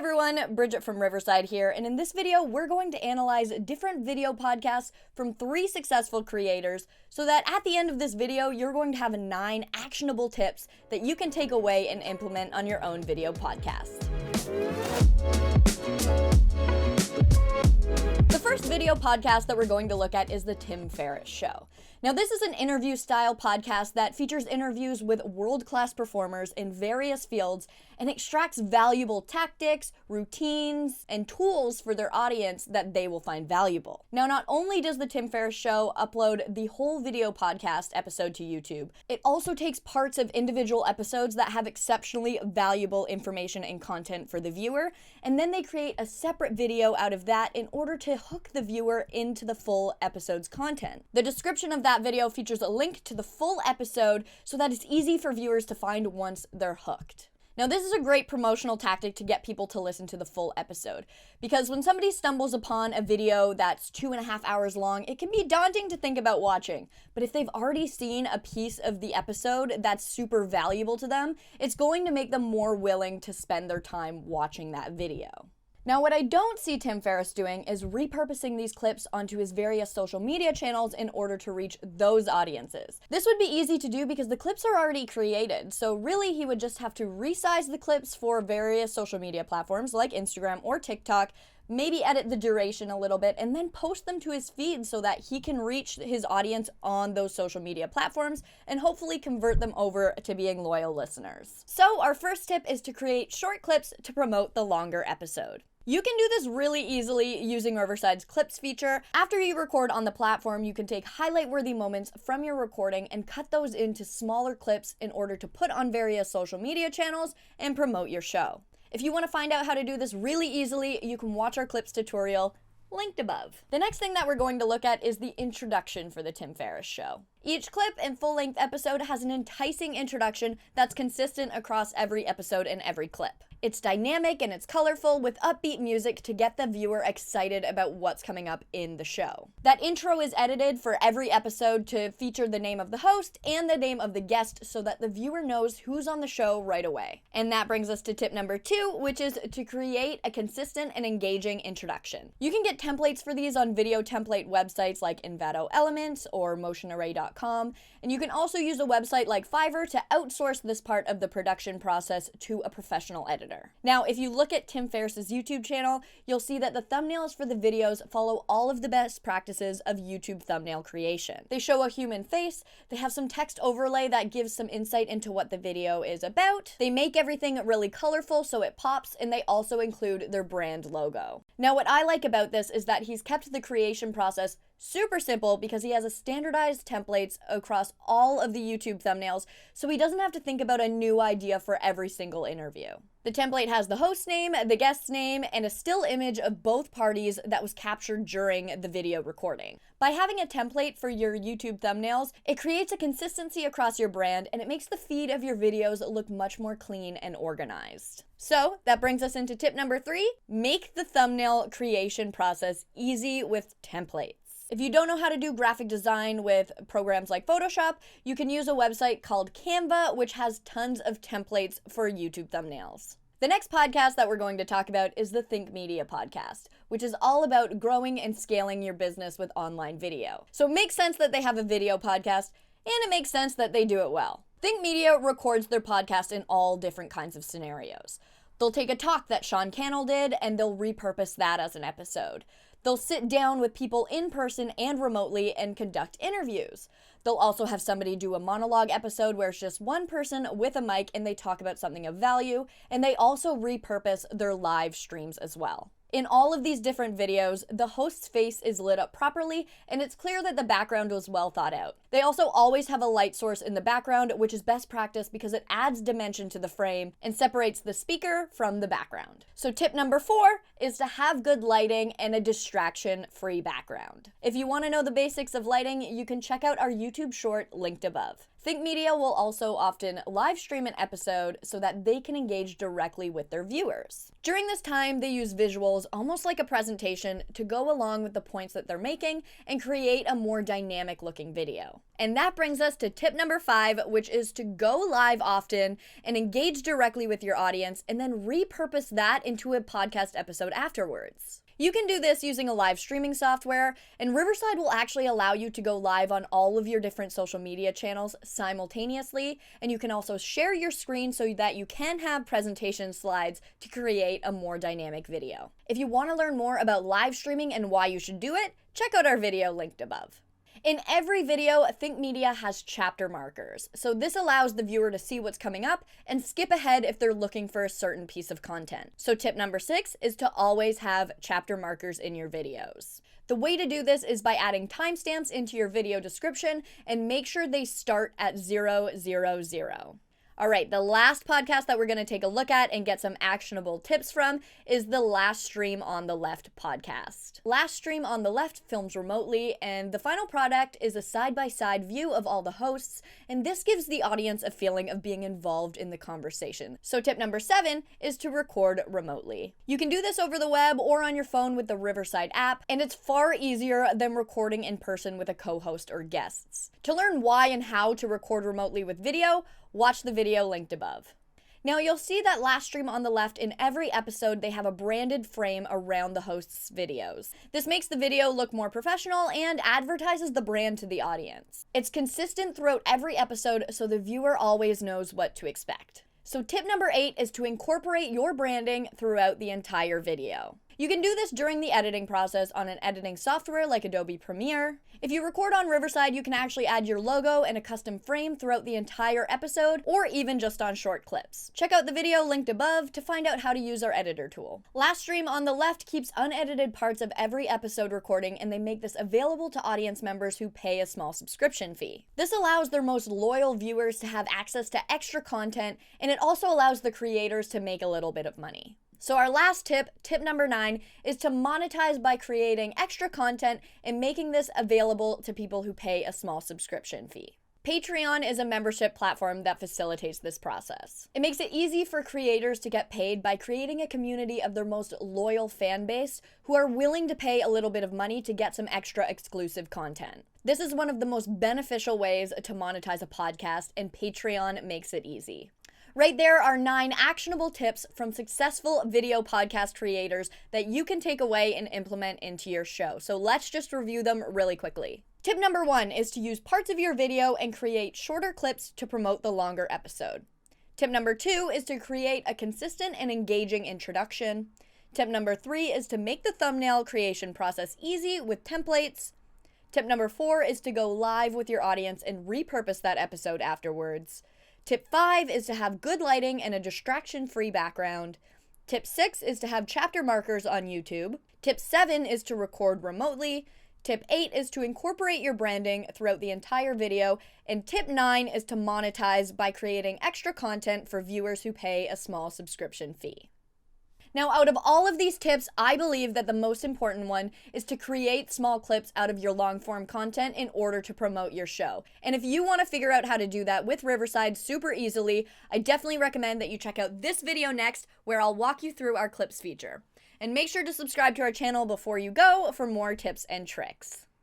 everyone, Bridget from Riverside here, and in this video we're going to analyze different video podcasts from 3 successful creators so that at the end of this video you're going to have 9 actionable tips that you can take away and implement on your own video podcast. The first video podcast that we're going to look at is the Tim Ferriss Show. Now, this is an interview-style podcast that features interviews with world-class performers in various fields and extracts valuable tactics, routines, and tools for their audience that they will find valuable. Now, not only does the Tim Ferriss Show upload the whole video podcast episode to YouTube, it also takes parts of individual episodes that have exceptionally valuable information and content for the viewer, and then they create a separate video out of that in order to hook the viewer into the full episode's content. The description of that video features a link to the full episode so that it's easy for viewers to find once they're hooked. Now, this is a great promotional tactic to get people to listen to the full episode, because when somebody stumbles upon a video that's 2.5 hours long, it can be daunting to think about watching. But if they've already seen a piece of the episode that's super valuable to them, it's going to make them more willing to spend their time watching that video. Now, what I don't see Tim Ferriss doing is repurposing these clips onto his various social media channels in order to reach those audiences. This would be easy to do because the clips are already created, so really he would just have to resize the clips for various social media platforms like Instagram or TikTok, maybe edit the duration a little bit, and then post them to his feed so that he can reach his audience on those social media platforms and hopefully convert them over to being loyal listeners. So our first tip is to create short clips to promote the longer episode. You can do this really easily using Riverside's Clips feature. After you record on the platform, you can take highlight-worthy moments from your recording and cut those into smaller clips in order to put on various social media channels and promote your show. If you want to find out how to do this really easily, you can watch our Clips tutorial, linked above. The next thing that we're going to look at is the introduction for the Tim Ferriss Show. Each clip and full-length episode has an enticing introduction that's consistent across every episode and every clip. It's dynamic and it's colorful with upbeat music to get the viewer excited about what's coming up in the show. That intro is edited for every episode to feature the name of the host and the name of the guest so that the viewer knows who's on the show right away. And that brings us to tip number 2, which is to create a consistent and engaging introduction. You can get templates for these on video template websites like Envato Elements or motionarray.com, and you can also use a website like Fiverr to outsource this part of the production process to a professional editor. Now, if you look at Tim Ferriss's YouTube channel, you'll see that the thumbnails for the videos follow all of the best practices of YouTube thumbnail creation. They show a human face, they have some text overlay that gives some insight into what the video is about, they make everything really colorful so it pops, and they also include their brand logo. Now, what I like about this is that he's kept the creation process super simple because he has a standardized templates across all of the YouTube thumbnails, so he doesn't have to think about a new idea for every single interview. The template has the host name, the guest's name, and a still image of both parties that was captured during the video recording. By having a template for your YouTube thumbnails, it creates a consistency across your brand and it makes the feed of your videos look much more clean and organized. So that brings us into tip number 3, make the thumbnail creation process easy with templates. If you don't know how to do graphic design with programs like Photoshop, you can use a website called Canva, which has tons of templates for YouTube thumbnails. The next podcast that we're going to talk about is the Think Media podcast, which is all about growing and scaling your business with online video. So it makes sense that they have a video podcast, and it makes sense that they do it well. Think Media records their podcast in all different kinds of scenarios. They'll take a talk that Sean Cannell did, and they'll repurpose that as an episode. They'll sit down with people in person and remotely and conduct interviews. They'll also have somebody do a monologue episode where it's just one person with a mic and they talk about something of value, and they also repurpose their live streams as well. In all of these different videos, the host's face is lit up properly, and it's clear that the background was well thought out. They also always have a light source in the background, which is best practice because it adds dimension to the frame and separates the speaker from the background. So tip number 4 is to have good lighting and a distraction-free background. If you want to know the basics of lighting, you can check out our YouTube short linked above. Think Media will also often live stream an episode so that they can engage directly with their viewers. During this time, they use visuals, almost like a presentation, to go along with the points that they're making and create a more dynamic looking video. And that brings us to tip number 5, which is to go live often and engage directly with your audience and then repurpose that into a podcast episode afterwards. You can do this using a live streaming software, and Riverside will actually allow you to go live on all of your different social media channels simultaneously, and you can also share your screen so that you can have presentation slides to create a more dynamic video. If you want to learn more about live streaming and why you should do it, check out our video linked above. In every video, Think Media has chapter markers, so this allows the viewer to see what's coming up and skip ahead if they're looking for a certain piece of content. So tip number 6 is to always have chapter markers in your videos. The way to do this is by adding timestamps into your video description and make sure they start at 000. All right, the last podcast that we're going to take a look at and get some actionable tips from is the Last Stream on the Left podcast. Last Stream on the Left films remotely, and the final product is a side-by-side view of all the hosts, and this gives the audience a feeling of being involved in the conversation. So tip number 7 is to record remotely. You can do this over the web or on your phone with the Riverside app, and it's far easier than recording in person with a co-host or guests. To learn why and how to record remotely with video, watch the video linked above. Now you'll see that Last Stream on the Left, in every episode they have a branded frame around the host's videos. This makes the video look more professional and advertises the brand to the audience. It's consistent throughout every episode so the viewer always knows what to expect. So tip number 8 is to incorporate your branding throughout the entire video. You can do this during the editing process on an editing software like Adobe Premiere. If you record on Riverside, you can actually add your logo and a custom frame throughout the entire episode, or even just on short clips. Check out the video linked above to find out how to use our editor tool. Last Stream on the Left keeps unedited parts of every episode recording, and they make this available to audience members who pay a small subscription fee. This allows their most loyal viewers to have access to extra content, and it also allows the creators to make a little bit of money. So our last tip, tip number 9, is to monetize by creating extra content and making this available to people who pay a small subscription fee. Patreon is a membership platform that facilitates this process. It makes it easy for creators to get paid by creating a community of their most loyal fan base who are willing to pay a little bit of money to get some extra exclusive content. This is one of the most beneficial ways to monetize a podcast, and Patreon makes it easy. Right there are 9 actionable tips from successful video podcast creators that you can take away and implement into your show. So let's just review them really quickly. Tip number 1 is to use parts of your video and create shorter clips to promote the longer episode. Tip number 2 is to create a consistent and engaging introduction. Tip number 3 is to make the thumbnail creation process easy with templates. Tip number 4 is to go live with your audience and repurpose that episode afterwards. Tip 5 is to have good lighting and a distraction-free background. Tip 6 is to have chapter markers on YouTube. Tip 7 is to record remotely. Tip 8 is to incorporate your branding throughout the entire video. And tip 9 is to monetize by creating extra content for viewers who pay a small subscription fee. Now, out of all of these tips, I believe that the most important one is to create small clips out of your long-form content in order to promote your show. And if you want to figure out how to do that with Riverside super easily, I definitely recommend that you check out this video next, where I'll walk you through our clips feature. And make sure to subscribe to our channel before you go for more tips and tricks.